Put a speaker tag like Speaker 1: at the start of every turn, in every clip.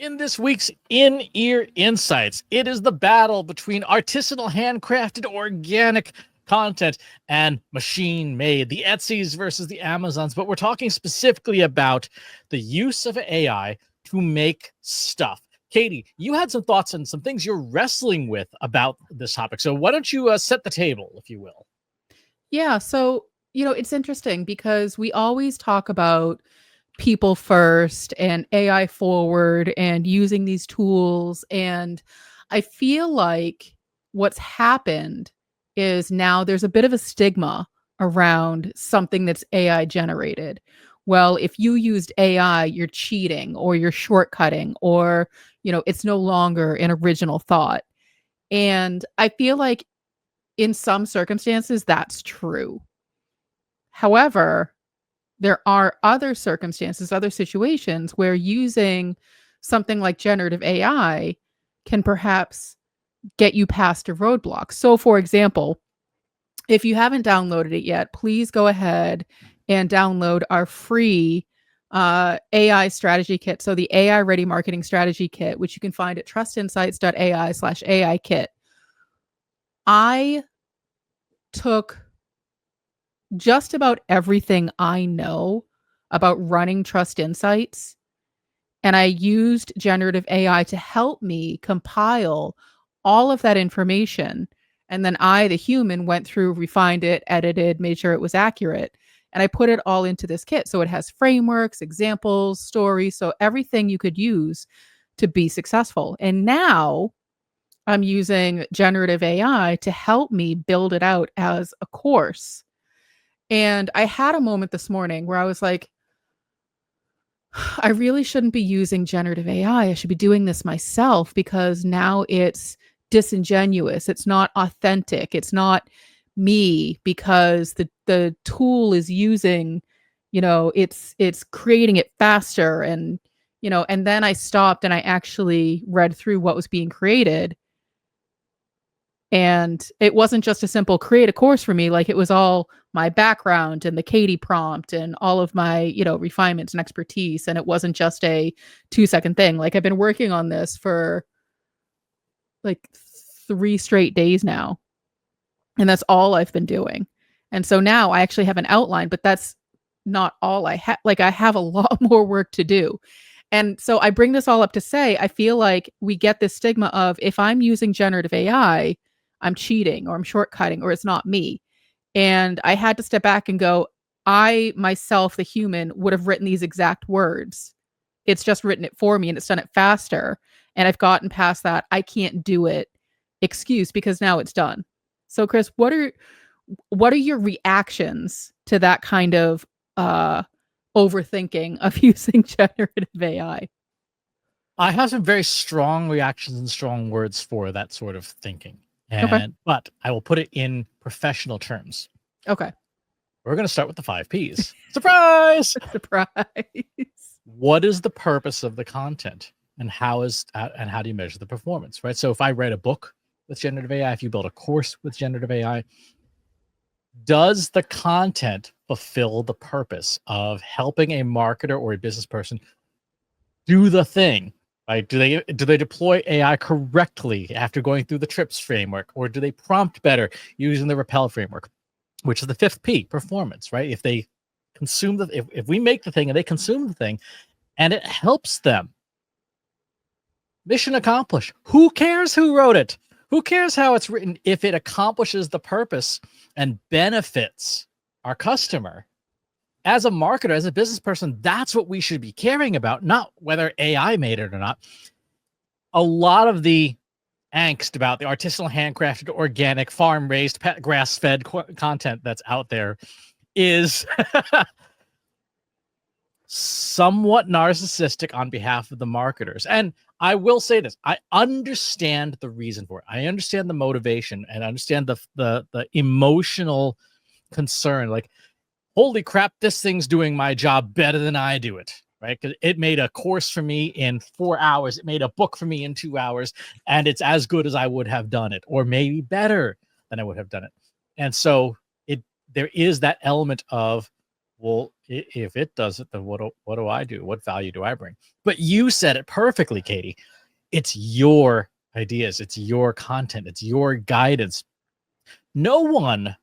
Speaker 1: In this week's In-Ear Insights, it is the battle between artisanal, handcrafted, organic content and machine-made, the Etsy's versus the Amazons. But we're talking specifically about the use of AI to make stuff. Katie, you had some thoughts and some things you're wrestling with about this topic. So why don't you set the table, if you will?
Speaker 2: Yeah. So, it's interesting because we always talk about people first and AI forward and using these tools. And I feel like what's happened is now there's a bit of a stigma around something that's AI generated. Well, if you used AI, you're cheating or you're shortcutting or, it's no longer an original thought. And I feel like in some circumstances, that's true. However, there are other circumstances, other situations where using something like generative AI can perhaps get you past a roadblock. So, for example, if you haven't downloaded it yet, please go ahead and download our free AI strategy kit. So, the AI Ready Marketing Strategy Kit, which you can find at trustinsights.ai/AI kit. I took just about everything I know about running Trust Insights, and I used generative AI to help me compile all of that information. And then I, the human, went through, refined it, edited, made sure it was accurate. And I put it all into this kit. So it has frameworks, examples, stories, so everything you could use to be successful. And now I'm using generative AI to help me build it out as a course. And I had a moment this morning where I was like, I really shouldn't be using generative AI. I should be doing this myself because now it's disingenuous. It's not authentic. It's not me because the tool is using, it's creating it faster and then I stopped and I actually read through what was being created. And it wasn't just a simple create a course for me. Like it was all my background and the Katie prompt and all of my, refinements and expertise. And it wasn't just a 2-second thing. Like I've been working on this for like 3 straight days now. And that's all I've been doing. And so now I actually have an outline, but that's not all I have. Like I have a lot more work to do. And so I bring this all up to say, I feel like we get this stigma of if I'm using generative AI, I'm cheating or I'm shortcutting or it's not me. And I had to step back and go, I myself, the human, would have written these exact words. It's just written it for me and it's done it faster. And I've gotten past that. I can't do it excuse because now it's done. So Chris, what are your reactions to that kind of overthinking of using generative AI?
Speaker 1: I have some very strong reactions and strong words for that sort of thinking.
Speaker 2: Okay.
Speaker 1: But I will put it in professional terms.
Speaker 2: Okay.
Speaker 1: We're going to start with the 5 Ps. Surprise!
Speaker 2: Surprise.
Speaker 1: What is the purpose of the content and how do you measure the performance, right? So if I write a book with generative AI, if you build a course with generative AI, does the content fulfill the purpose of helping a marketer or a business person do the thing? Right? Do they deploy AI correctly after going through the TRIPS framework, or do they prompt better using the Rappel framework, which is the 5th P, performance, right? If they consume if we make the thing and they consume the thing and it helps them, mission accomplished. Who cares who wrote it? Who cares how it's written if it accomplishes the purpose and benefits our customer? As a marketer, as a business person, that's what we should be caring about, not whether AI made it or not. A lot of the angst about the artisanal, handcrafted, organic, farm-raised, grass-fed content that's out there is somewhat narcissistic on behalf of the marketers. And I will say this, I understand the reason for it. I understand the motivation and I understand the emotional concern. Like, holy crap, this thing's doing my job better than I do it, right? Because it made a course for me in 4 hours. It made a book for me in 2 hours, and it's as good as I would have done it, or maybe better than I would have done it. And so there is that element of well, if it does it, then what do I do? What value do I bring? But you said it perfectly, Katie. It's your ideas, it's your content, it's your guidance. No one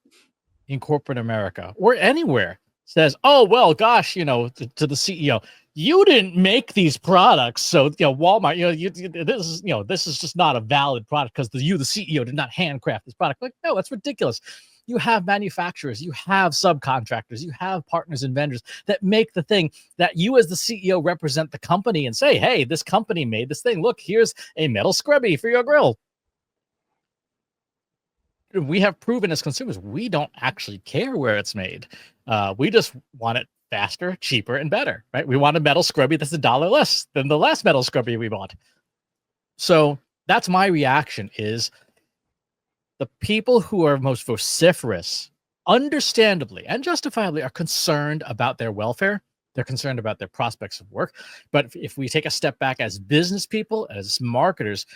Speaker 1: in corporate America or anywhere says, "Oh well, gosh, to the CEO, you didn't make these products, so Walmart, this is just not a valid product because the CEO, did not handcraft this product." Like, no, that's ridiculous. You have manufacturers, you have subcontractors, you have partners and vendors that make the thing that you, as the CEO, represent the company and say, "Hey, this company made this thing. Look, here's a metal scrubby for your grill." We have proven as consumers, we don't actually care where it's made. We just want it faster, cheaper, and better, right? We want a metal scrubby that's $1 less than the last metal scrubby we bought. So that's my reaction, is the people who are most vociferous, understandably and justifiably, are concerned about their welfare. They're concerned about their prospects of work. But if we take a step back as business people, as marketers,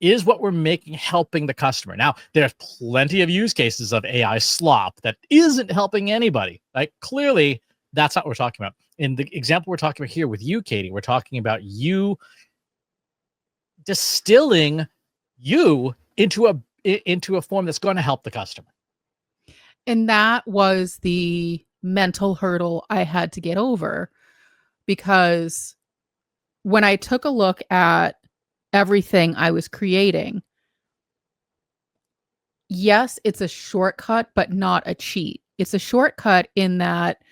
Speaker 1: is what we're making helping the customer? Now, there's plenty of use cases of AI slop that isn't helping anybody. Like, clearly, that's not what we're talking about. In the example we're talking about here with you, Katie, we're talking about you distilling you into a form that's going to help the customer.
Speaker 2: And that was the mental hurdle I had to get over, because when I took a look at everything I was creating, yes, it's a shortcut, but not a cheat. It's a shortcut in that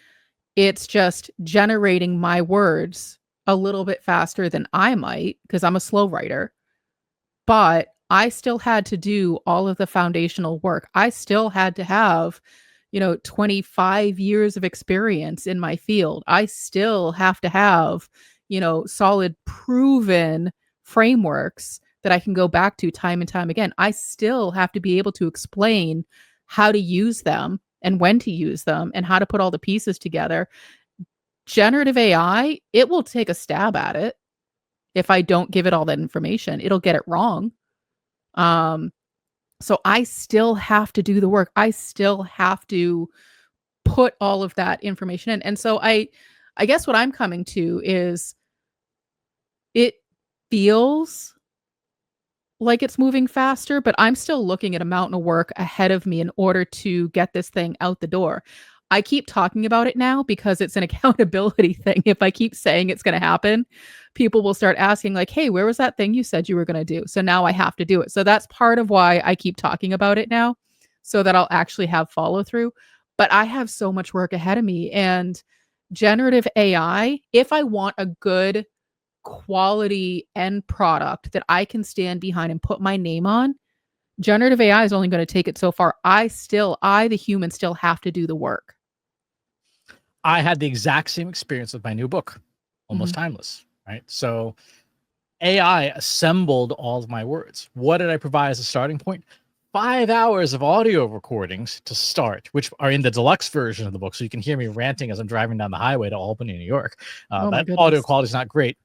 Speaker 2: it's just generating my words a little bit faster than I might, because I'm a slow writer. But I still had to do all of the foundational work. I still had to have, 25 years of experience in my field. I still have to have, solid, proven frameworks that I can go back to time and time again. I still have to be able to explain how to use them and when to use them and how to put all the pieces together. Generative AI, it will take a stab at it. If I don't give it all that information, it'll get it wrong. So I still have to do the work. I still have to put all of that information in. And so I guess what I'm coming to is, it feels like it's moving faster, but I'm still looking at a mountain of work ahead of me in order to get this thing out the door. I keep talking about it now because it's an accountability thing. If I keep saying it's going to happen, people will start asking, like, "Hey, where was that thing you said you were going to do?" So now I have to do it. So that's part of why I keep talking about it now, so that I'll actually have follow through. But I have so much work ahead of me, and generative AI, if I want a good quality end product that I can stand behind and put my name on, generative AI is only going to take it so far. I, the human, still have to do the work.
Speaker 1: I had the exact same experience with my new book, Almost
Speaker 2: Mhm.
Speaker 1: Timeless, right? So AI assembled all of my words. What did I provide as a starting point? 5 hours of audio recordings to start, which are in the deluxe version of the book. So you can hear me ranting as I'm driving down the highway to Albany, New York.
Speaker 2: Oh my
Speaker 1: That audio
Speaker 2: goodness.
Speaker 1: quality is not great,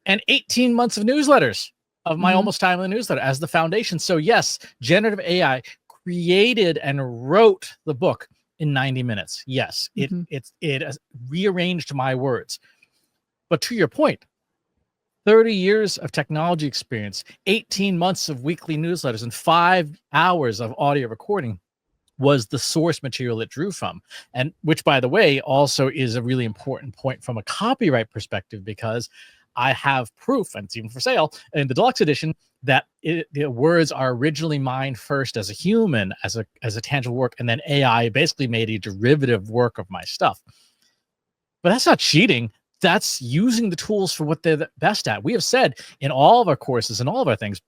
Speaker 1: and 18 months of newsletters of my
Speaker 2: Mhm.
Speaker 1: Almost Timely newsletter as the foundation. So yes, generative AI created and wrote the book in 90 minutes. Yes,
Speaker 2: Mhm.
Speaker 1: it has rearranged my words. But to your point, 30 years of technology experience, 18 months of weekly newsletters, and 5 hours of audio recording was the source material it drew from. And which, by the way, also is a really important point from a copyright perspective, because I have proof, and it's even for sale in the deluxe edition, that the words are originally mine first as a human, as a tangible work, and then AI basically made a derivative work of my stuff. But that's not cheating. That's using the tools for what they're the best at. We have said in all of our courses and all of our things,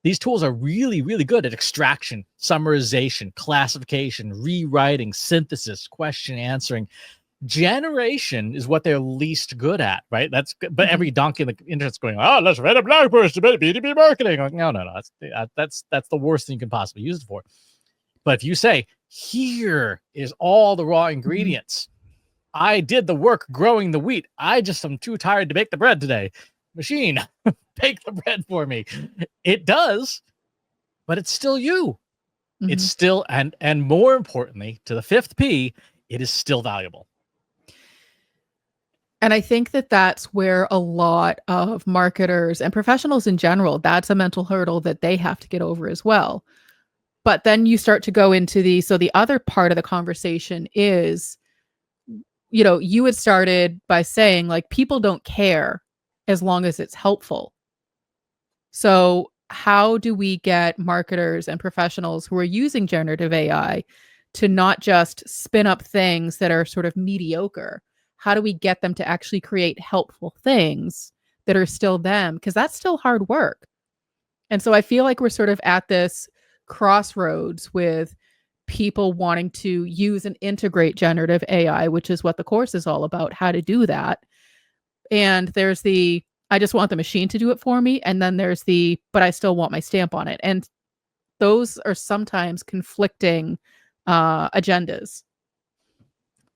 Speaker 1: these tools are really, really good at extraction, summarization, classification, rewriting, synthesis, question answering. Generation is what they're least good at, right? But
Speaker 2: Mhm.
Speaker 1: every donkey in the internet's going, "Oh, let's write a blog post about B2B marketing." Like, no, no, no. That's the worst thing you can possibly use it for. But if you say, "Here is all the raw
Speaker 2: Mhm.
Speaker 1: ingredients. I did the work growing the wheat. I just am too tired to bake the bread today. Machine, bake the bread for me." It does, but it's still you. It's
Speaker 2: Mhm.
Speaker 1: still, and more importantly, to the fifth P, it is still valuable.
Speaker 2: And I think that that's where a lot of marketers and professionals in general, that's a mental hurdle that they have to get over as well. But then you start to go into the other part of the conversation is, you had started by saying like people don't care as long as it's helpful. So how do we get marketers and professionals who are using generative AI to not just spin up things that are sort of mediocre? How do we get them to actually create helpful things that are still them? Because that's still hard work. And so I feel like we're sort of at this crossroads with people wanting to use and integrate generative AI, which is what the course is all about, how to do that. And there's I just want the machine to do it for me. And then there's but I still want my stamp on it. And those are sometimes conflicting agendas.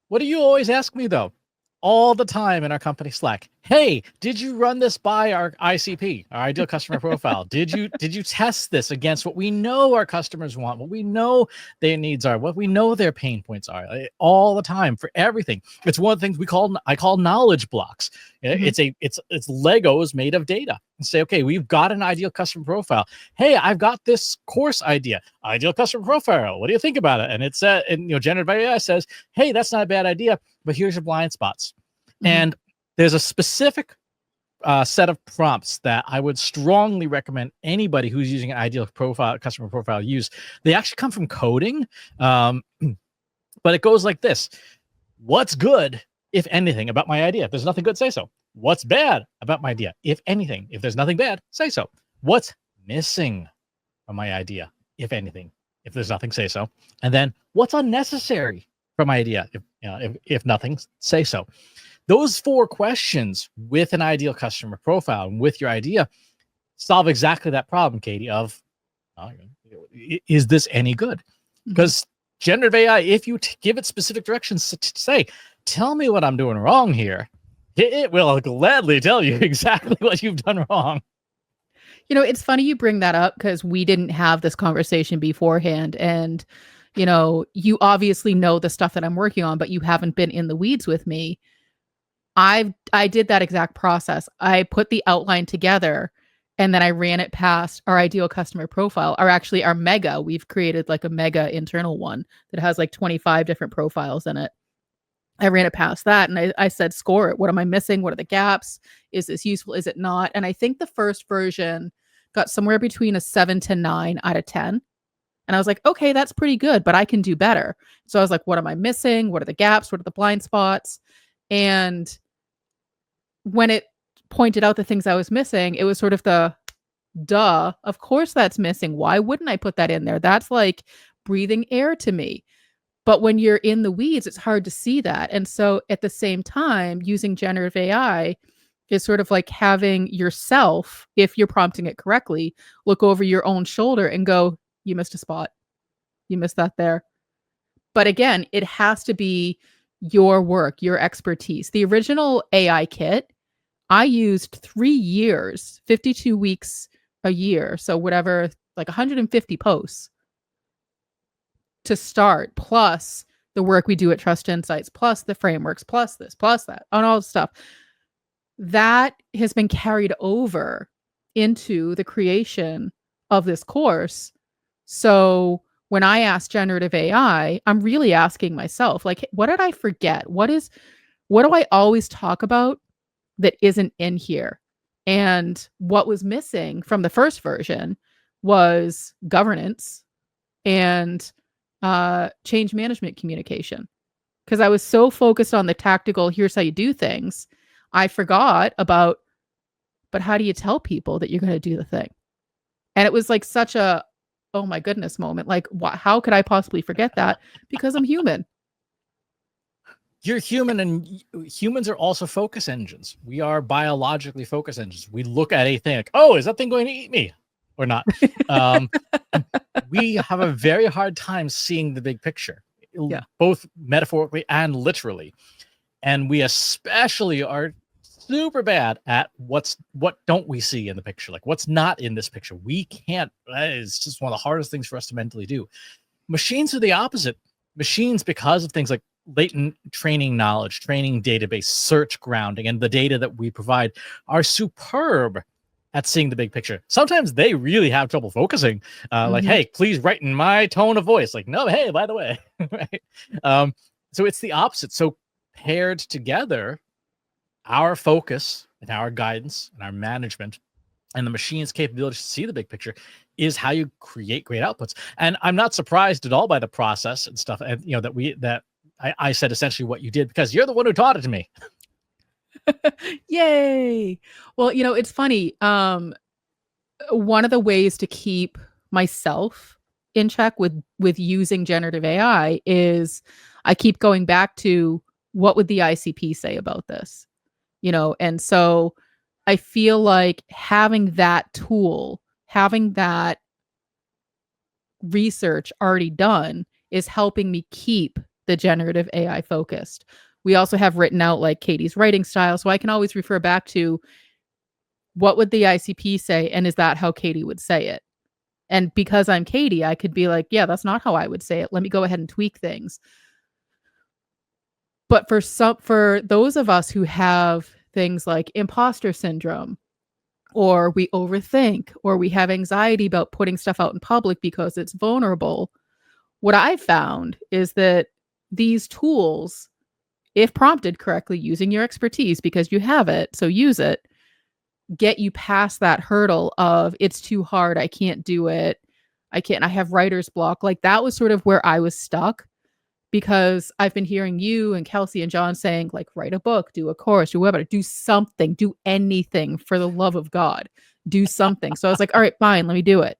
Speaker 1: What do you always ask me, though? All the time in our company Slack. Hey, did you run this by our ICP, our ideal customer profile? Did you test this against what we know our customers want, what we know their needs are, what we know their pain points are? All the time for everything. It's one of the things I call knowledge blocks. Mm-hmm. It's Legos made of data. And say, okay, we've got an ideal customer profile. Hey, I've got this course idea, ideal customer profile. What do you think about it? And it's generative AI says, hey, that's not a bad idea, but here's your blind spots. Mm-hmm. And there's a specific set of prompts that I would strongly recommend anybody who's using an ideal customer profile use. They actually come from coding, but it goes like this. What's good, if anything, about my idea? If there's nothing good, say so. What's bad about my idea? If anything. If there's nothing bad, say so. What's missing from my idea? If anything. If there's nothing, say so. And then what's unnecessary from my idea? If nothing, say so. Those 4 questions with an ideal customer profile and with your idea solve exactly that problem, Katie, of is this any good? Because generative AI, if you give it specific directions to say, tell me what I'm doing wrong here, it will gladly tell you exactly what you've done wrong.
Speaker 2: It's funny you bring that up because we didn't have this conversation beforehand. And, you obviously know the stuff that I'm working on, but you haven't been in the weeds with me. I did that exact process. I put the outline together and then I ran it past our ideal customer profile, or actually our mega. We've created like a mega internal one that has like 25 different profiles in it. I ran it past that and I said, score it. What am I missing? What are the gaps? Is this useful? Is it not? And I think the first version got somewhere between a 7 to 9 out of 10. And I was like, okay, that's pretty good, but I can do better. So I was like, what am I missing? What are the gaps? What are the blind spots? And when it pointed out the things I was missing, it was sort of duh, of course that's missing. Why wouldn't I put that in there? That's like breathing air to me. But when you're in the weeds, it's hard to see that. And so at the same time, using generative AI is sort of like having yourself, if you're prompting it correctly, look over your own shoulder and go, you missed a spot. You missed that there. But again, it has to be your work, your expertise. The original AI kit, I used 3 years, 52 weeks a year. So whatever, like 150 posts to start, plus the work we do at Trust Insights, plus the frameworks, plus this, plus that, and all this stuff. That has been carried over into the creation of this course. So when I ask generative AI, I'm really asking myself, like, what did I forget? What do I always talk about that isn't in here? And what was missing from the first version was governance and change management communication. Because I was so focused on the tactical, here's how you do things, I forgot about, but how do you tell people that you're going to do the thing? And it was like such a, oh my goodness moment. Like, how could I possibly forget that? Because I'm human.
Speaker 1: You're human, and humans are also focus engines. We are biologically focus engines. We look at a thing like, oh, is that thing going to eat me or not? We have a very hard time seeing the big picture, both metaphorically and literally. And we especially are super bad at what don't we see in the picture, like what's not in this picture. We can't. It's just one of the hardest things for us to mentally do. Machines are the opposite. Machines, because of things like latent training knowledge, training database, search grounding, and the data that we provide are superb at seeing the big picture. Sometimes they really have trouble focusing. Like, hey, please write in my tone of voice. Like, no, hey, by the way, right? So it's the opposite. So paired together, our focus and our guidance and our management and the machine's capability to see the big picture is how you create great outputs. And I'm not surprised at all by the process and stuff. And that I said essentially what you did, because you're the one who taught it to me.
Speaker 2: Yay. Well, it's funny. One of the ways to keep myself in check with using generative AI is I keep going back to what would the ICP say about this? And so I feel like having that tool, having that research already done is helping me keep the generative AI focused. We also have written out like Katie's writing style, so I can always refer back to what would the ICP say, and is that how Katie would say it? And because I'm Katie, I could be like, yeah, that's not how I would say it. Let me go ahead and tweak things. But for those of us who have things like imposter syndrome, or we overthink, or we have anxiety about putting stuff out in public because it's vulnerable, what I've found is that these tools, if prompted correctly, using your expertise because you have it, so use it, get you past that hurdle of it's too hard, I can't do it, I have writer's block. Like that was sort of where I was stuck, because I've been hearing you and Kelsey and John saying like, write a book, do a course, do whatever, do something, do anything for the love of God, do something. So I was like, all right, fine, let me do it.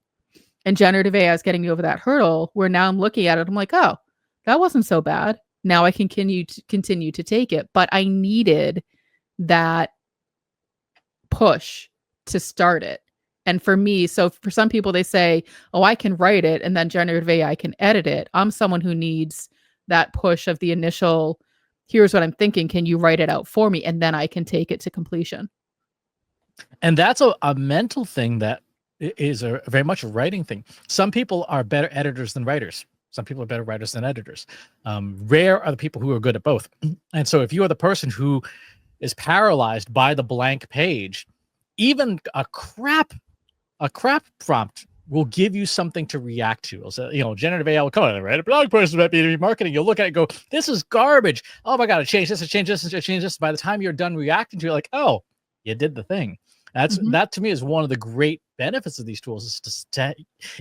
Speaker 2: And generative AI is getting me over that hurdle where now I'm looking at it, I'm like, oh, that wasn't so bad. Now I can continue to take it. But I needed that push to start it. And for me, so for some people, they say, oh, I can write it and then generative AI can edit it. I'm someone who needs that push of the initial, here's what I'm thinking, can you write it out for me? And then I can take it to completion.
Speaker 1: And that's a mental thing that is a very much a writing thing. Some people are better editors than writers. Some people are better writers than editors. Rare are the people who are good at both. And so if you are the person who is paralyzed by the blank page, even a crap prompt will give you something to react to. So, generative AI will come out and write a blog post about B2B marketing. You'll look at it and go, this is garbage. Oh my God, I changed this, I changed this, I changed this. By the time you're done reacting to it, like, oh, you did the thing. That to me is one of the great benefits of these tools, is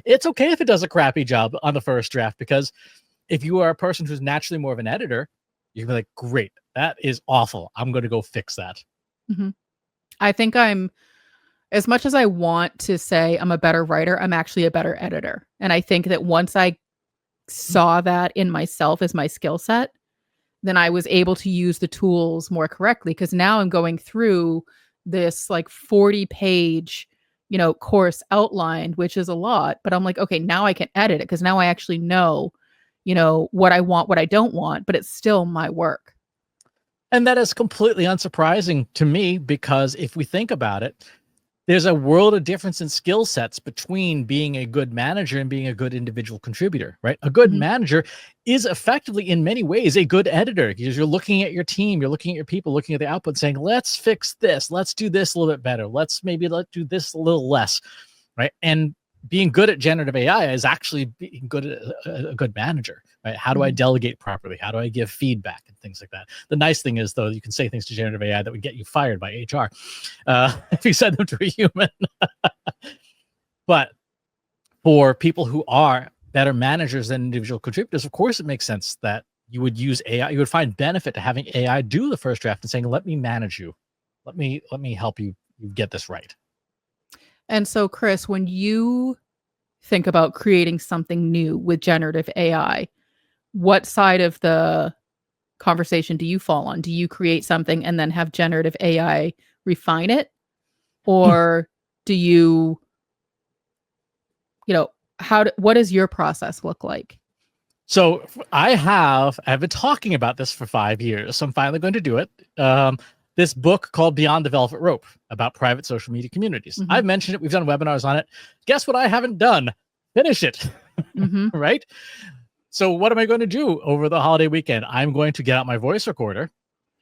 Speaker 1: it's okay if it does a crappy job on the first draft, because if you are a person who's naturally more of an editor, you can be like, great, that is awful, I'm going to go fix that.
Speaker 2: I think as much as I want to say I'm a better writer, I'm actually a better editor. And I think that once I saw that in myself as my skill set, then I was able to use the tools more correctly, because now I'm going through this like 40-page, course outlined, which is a lot, but I'm like, okay, now I can edit it because now I actually know, what I want, what I don't want, but it's still my work.
Speaker 1: And that is completely unsurprising to me, because if we think about it, there's a world of difference in skill sets between being a good manager and being a good individual contributor, right? A good manager is effectively, in many ways, a good editor, because you're looking at your team, you're looking at your people, looking at the output, saying, let's fix this, let's do this a little bit better, let's do this a little less, right? And being good at generative AI is actually being good at a good manager, right? How do I delegate properly? How do I give feedback and things like that? The nice thing is, though, you can say things to generative AI that would get you fired by HR if you send them to a human. But for people who are better managers than individual contributors, of course, it makes sense that you would use AI. You would find benefit to having AI do the first draft and saying, let me manage you. Let me help you get this right.
Speaker 2: And so, Chris, when you think about creating something new with generative AI, what side of the conversation do you fall on? Do you create something and then have generative AI refine it? Or do you, what does your process look like?
Speaker 1: So I've been talking about this for 5 years, so I'm finally going to do it. This book called Beyond the Velvet Rope, about private social media communities. I've mentioned it. We've done webinars on it. Guess what I haven't done? Finish it. Right? So what am I going to do over the holiday weekend? I'm going to get out my voice recorder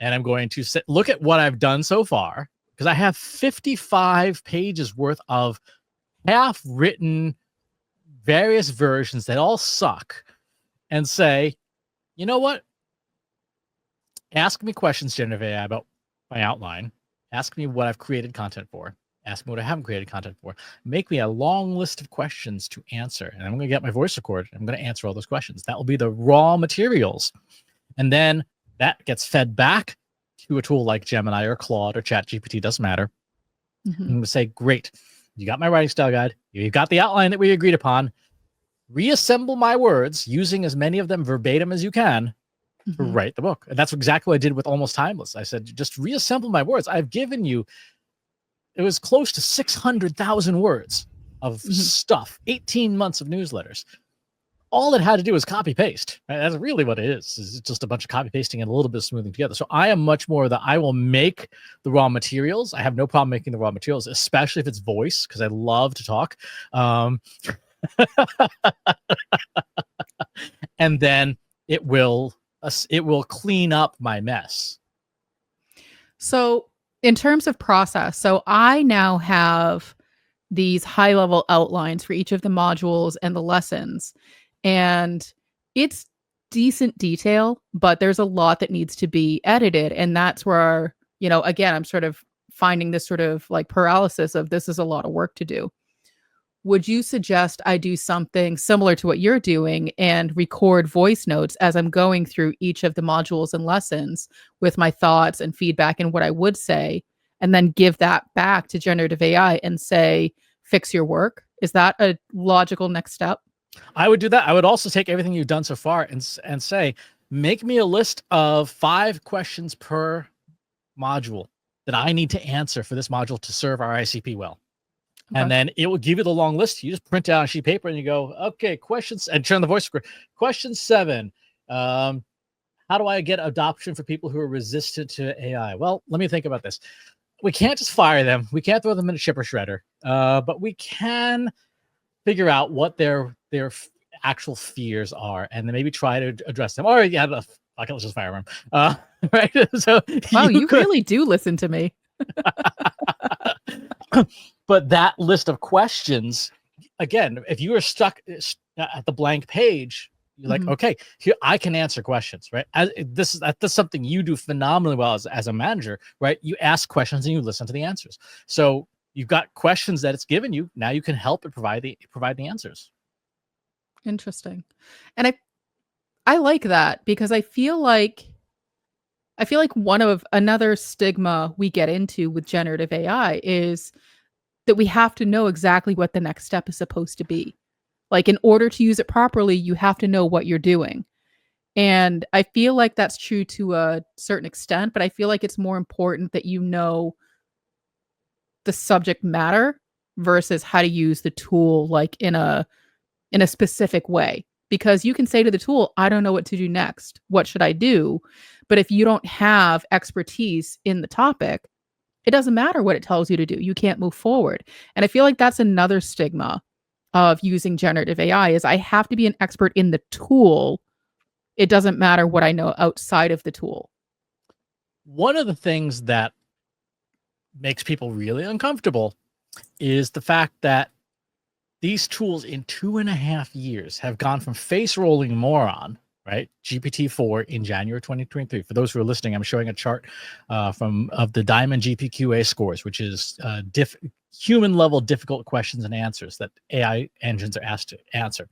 Speaker 1: and I'm going to look at what I've done so far, because I have 55 pages worth of half written various versions that all suck, and say, you know what? Ask me questions, generative AI, about my outline. Ask me what I've created content for. Ask me what I haven't created content for. Make me a long list of questions to answer. And I'm going to get my voice recorded. I'm going to answer all those questions. That will be the raw materials. And then that gets fed back to a tool like Gemini or Claude or ChatGPT, doesn't matter. I'm going to say, great, you got my writing style guide. You got the outline that we agreed upon. Reassemble my words using as many of them verbatim as you can to write the book. And that's exactly what I did with Almost Timeless. I said, just reassemble my words. I've given you, it was close to 600,000 words of stuff, 18 months of newsletters. All it had to do was copy paste. Right? That's really what it is. It's just a bunch of copy pasting and a little bit of smoothing together. So I am much more that I will make the raw materials. I have no problem making the raw materials, especially if it's voice, because I love to talk. And then it will clean up my mess.
Speaker 2: So in terms of process, so I now have these high level outlines for each of the modules and the lessons, and it's decent detail, but there's a lot that needs to be edited. And that's where, again, I'm sort of finding this sort of like paralysis of, this is a lot of work to do. Would you suggest I do something similar to what you're doing and record voice notes as I'm going through each of the modules and lessons with my thoughts and feedback and what I would say, and then give that back to generative AI and say, fix your work? Is that a logical next step?
Speaker 1: I would do that. I would also take everything you've done so far and say, make me a list of 5 questions per module that I need to answer for this module to serve our ICP well. Okay. And then it will give you the long list. You just print out a sheet of paper and you go, okay, questions, and turn the voice recorder. Question 7. How do I get adoption for people who are resistant to AI? Well, let me think about this. We can't just fire them. We can't throw them in a chipper shredder. But we can figure out what their actual fears are, and then maybe try to address them. Or yeah, let's just fire them. Right? So
Speaker 2: wow, you really do listen to me.
Speaker 1: But that list of questions, again, if you are stuck at the blank page, you're like, okay, here I can answer questions, right? That's something you do phenomenally well as a manager, right? You ask questions and you listen to the answers. So you've got questions that it's given you. Now you can help it provide the answers.
Speaker 2: Interesting. And I like that, because I feel like another stigma we get into with generative AI is that we have to know exactly what the next step is supposed to be. Like, in order to use it properly, you have to know what you're doing. And I feel like that's true to a certain extent, but I feel like it's more important that you know the subject matter versus how to use the tool, like in a specific way. Because you can say to the tool, I don't know what to do next. What should I do? But if you don't have expertise in the topic, it doesn't matter what it tells you to do. You can't move forward. And I feel like that's another stigma of using generative AI, is I have to be an expert in the tool. It doesn't matter what I know outside of the tool.
Speaker 1: One of the things that makes people really uncomfortable is the fact that these tools in 2.5 years have gone from face rolling moron, right? GPT-4 in January 2023. For those who are listening, I'm showing a chart of the Diamond GPQA scores, which is human level difficult questions and answers that AI engines are asked to answer.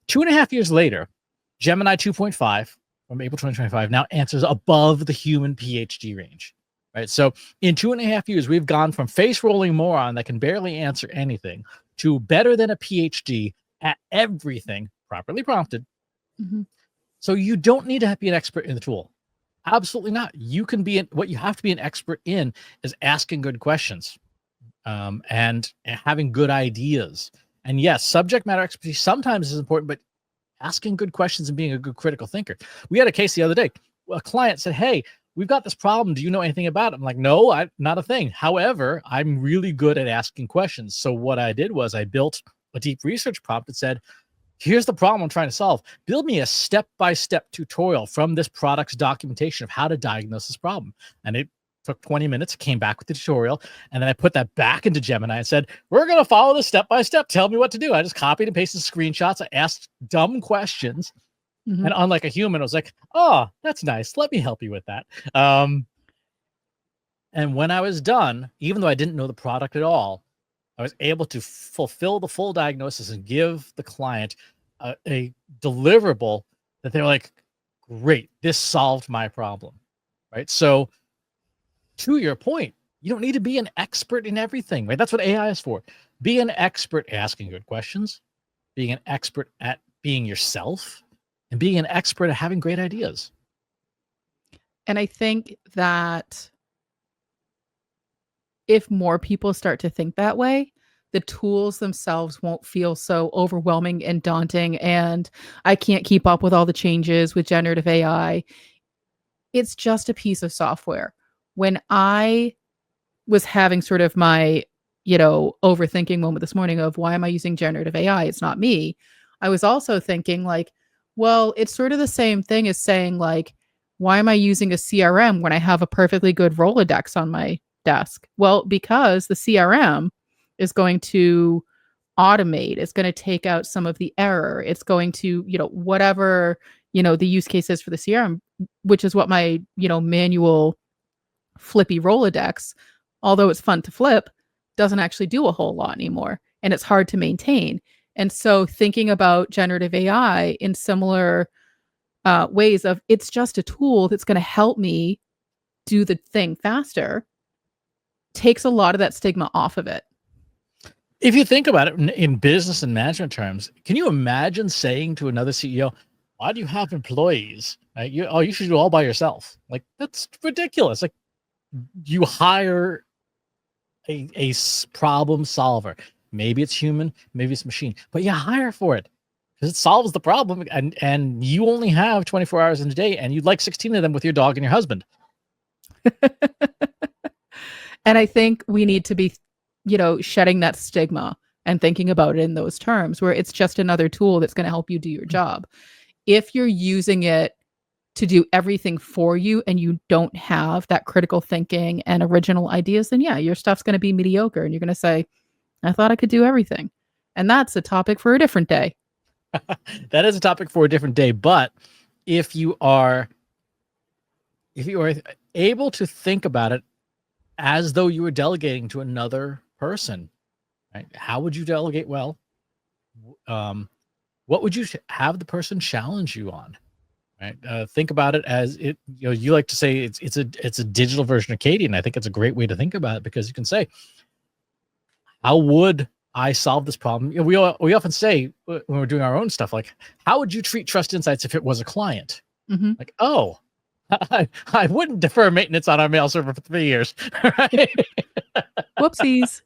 Speaker 1: 2.5 years later, Gemini 2.5 from April 2025 now answers above the human PhD range, right? So in 2.5 years, we've gone from face rolling moron that can barely answer anything to better than a PhD at everything properly prompted. So you don't need to be an expert in the tool. Absolutely not. You can be what you have to be an expert in is asking good questions and having good ideas. And yes, subject matter expertise sometimes is important, but asking good questions and being a good critical thinker. We had a case the other day. A client said, hey, we've got this problem. Do you know anything about it? I'm like, no, not a thing. However, I'm really good at asking questions. So what I did was I built a deep research prompt that said, Here's the problem I'm trying to solve. Build me a step-by-step tutorial from this product's documentation of how to diagnose this problem. And it took 20 minutes, came back with the tutorial, and then I put that back into Gemini and said, we're going to follow this step-by-step. Tell me what to do. I just copied and pasted screenshots. I asked dumb questions.
Speaker 2: Mhm.
Speaker 1: And unlike a human, I was like, oh, that's nice. Let me help you with that. And when I was done, even though I didn't know the product at all, I was able to fulfill the full diagnosis and give the client a deliverable that they were like, great, this solved my problem, right? So to your point, you don't need to be an expert in everything, right? That's what AI is for. Be an expert at asking good questions, being an expert at being yourself, and being an expert at having great ideas.
Speaker 2: And I think that if more people start to think that way, the tools themselves won't feel so overwhelming and daunting. And I can't keep up with all the changes with generative AI. It's just a piece of software. When I was having sort of my, overthinking moment this morning of why am I using generative AI? It's not me. I was also thinking like, well, it's sort of the same thing as saying like, why am I using a CRM when I have a perfectly good Rolodex on my desk? Well, because the CRM is going to automate, it's going to take out some of the error. It's going to, whatever, the use case is for the CRM, which is what my, manual flippy Rolodex, although it's fun to flip, doesn't actually do a whole lot anymore. And it's hard to maintain. And so thinking about generative AI in similar ways of it's just a tool that's going to help me do the thing faster takes a lot of that stigma off of it.
Speaker 1: If you think about it in business and management terms, can you imagine saying to another CEO, why do you have employees? You should do it all by yourself. Like, that's ridiculous. Like, you hire a problem solver. Maybe it's human, maybe it's machine, but you hire for it because it solves the problem. And you only have 24 hours in a day, and you'd like 16 of them with your dog and your husband.
Speaker 2: And I think we need to be, shedding that stigma and thinking about it in those terms where it's just another tool that's going to help you do your job. If you're using it to do everything for you and you don't have that critical thinking and original ideas, then yeah, your stuff's going to be mediocre and you're going to say, I thought I could do everything. And that's a topic for a different day.
Speaker 1: That is a topic for a different day. But if you are able to think about it as though you were delegating to another person, right? How would you delegate well? What would you have the person challenge you on? Right? Think about it as it. You like to say it's a digital version of Katie, and I think it's a great way to think about it because you can say, how would I solve this problem? We often say when we're doing our own stuff, like, how would you treat Trust Insights if it was a client?
Speaker 2: Mm-hmm.
Speaker 1: Like, oh, I wouldn't defer maintenance on our mail server for 3 years. Right?
Speaker 2: Whoopsies.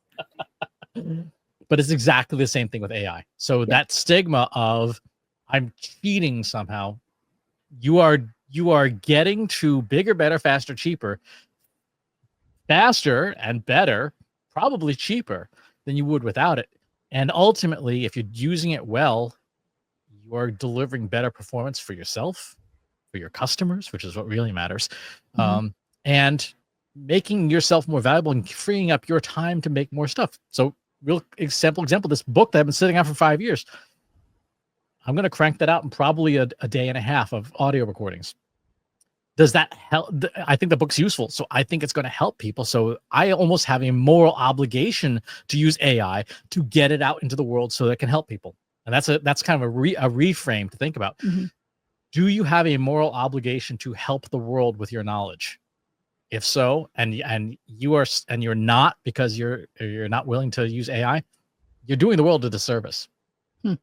Speaker 1: But it's exactly the same thing with AI. So that stigma of I'm cheating somehow, you are getting to bigger, better, faster, cheaper, faster and better, probably cheaper than you would without it. And ultimately, if you're using it well, you are delivering better performance for yourself, for your customers, which is what really matters, and making yourself more valuable and freeing up your time to make more stuff. So real example, this book that I've been sitting on for 5 years, I'm going to crank that out in probably a day and a half of audio recordings. Does that help? I think the book's useful, so I think it's going to help people. So I almost have a moral obligation to use AI to get it out into the world so that it can help people. And that's kind of a reframe to think about.
Speaker 2: Mm-hmm.
Speaker 1: Do you have a moral obligation to help the world with your knowledge? If so, and you're not because you're not willing to use AI, you're doing the world a disservice.
Speaker 2: Well,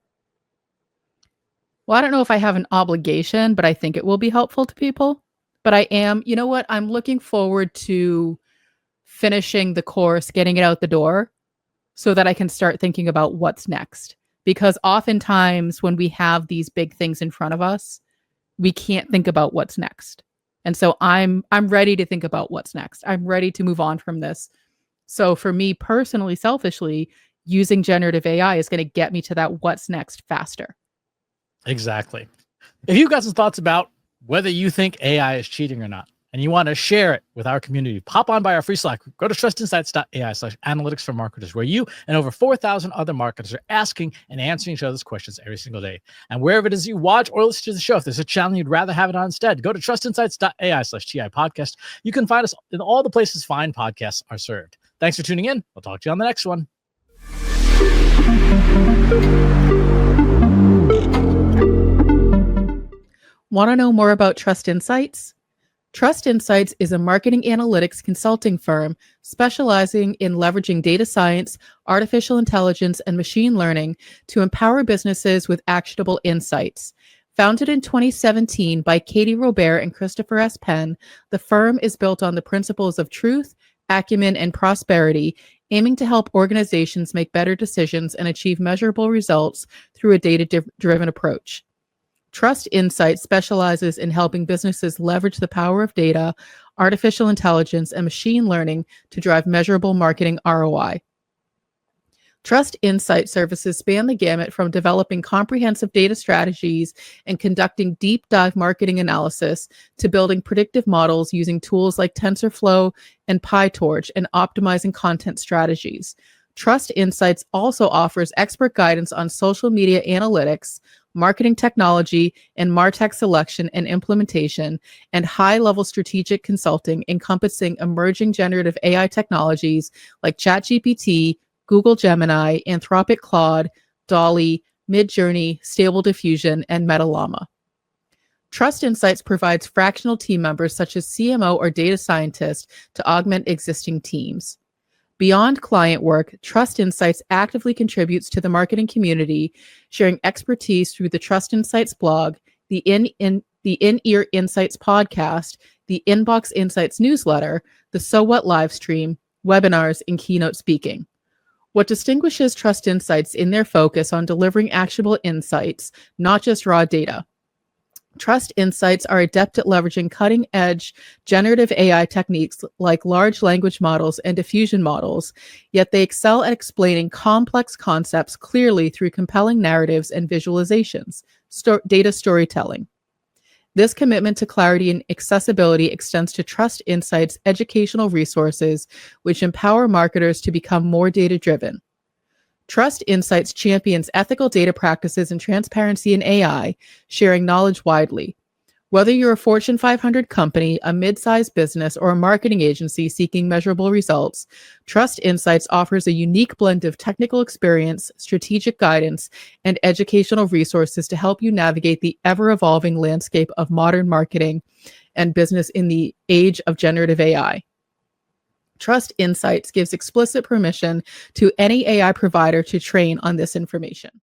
Speaker 2: I don't know if I have an obligation, but I think it will be helpful to people. But I am, I'm looking forward to finishing the course, getting it out the door so that I can start thinking about what's next. Because oftentimes when we have these big things in front of us, we can't think about what's next. And so I'm ready to think about what's next. I'm ready to move on from this. So for me personally, selfishly, using generative AI is going to get me to that what's next faster.
Speaker 1: Exactly. If you've got some thoughts about whether you think AI is cheating or not, and you want to share it with our community, pop on by our free Slack. Go to trustinsights.ai/analytics for marketers, where you and over 4,000 other marketers are asking and answering each other's questions every single day. And wherever it is you watch or listen to the show, if there's a channel you'd rather have it on instead, go to trustinsights.ai/TI podcast. You can find us in all the places fine podcasts are served. Thanks for tuning in. We'll talk to you on the next one.
Speaker 2: Want to know more about Trust Insights? Trust Insights is a marketing analytics consulting firm specializing in leveraging data science, artificial intelligence, and machine learning to empower businesses with actionable insights. Founded in 2017 by Katie Robert and Christopher S. Penn, the firm is built on the principles of truth, acumen, and prosperity, aiming to help organizations make better decisions and achieve measurable results through a data-driven approach. Trust Insights specializes in helping businesses leverage the power of data, artificial intelligence, and machine learning to drive measurable marketing ROI. Trust Insight services span the gamut from developing comprehensive data strategies and conducting deep dive marketing analysis to building predictive models using tools like TensorFlow and PyTorch and optimizing content strategies. Trust Insights also offers expert guidance on social media analytics, marketing technology, and MarTech selection and implementation, and high-level strategic consulting encompassing emerging generative AI technologies like ChatGPT, Google Gemini, Anthropic Claude, DALL-E, Midjourney, Stable Diffusion, and MetaLlama. Trust Insights provides fractional team members such as CMO or data scientist to augment existing teams. Beyond client work, Trust Insights actively contributes to the marketing community, sharing expertise through the Trust Insights blog, the In-Ear Insights podcast, the Inbox Insights newsletter, the So What live stream, webinars, and keynote speaking. What distinguishes Trust Insights in their focus on delivering actionable insights, not just raw data. Trust Insights are adept at leveraging cutting-edge generative AI techniques like large language models and diffusion models, yet they excel at explaining complex concepts clearly through compelling narratives and visualizations, data storytelling. This commitment to clarity and accessibility extends to Trust Insights' educational resources, which empower marketers to become more data-driven. Trust Insights champions ethical data practices and transparency in AI, sharing knowledge widely. Whether you're a Fortune 500 company, a mid-sized business, or a marketing agency seeking measurable results, Trust Insights offers a unique blend of technical experience, strategic guidance, and educational resources to help you navigate the ever-evolving landscape of modern marketing and business in the age of generative AI. Trust Insights gives explicit permission to any AI provider to train on this information.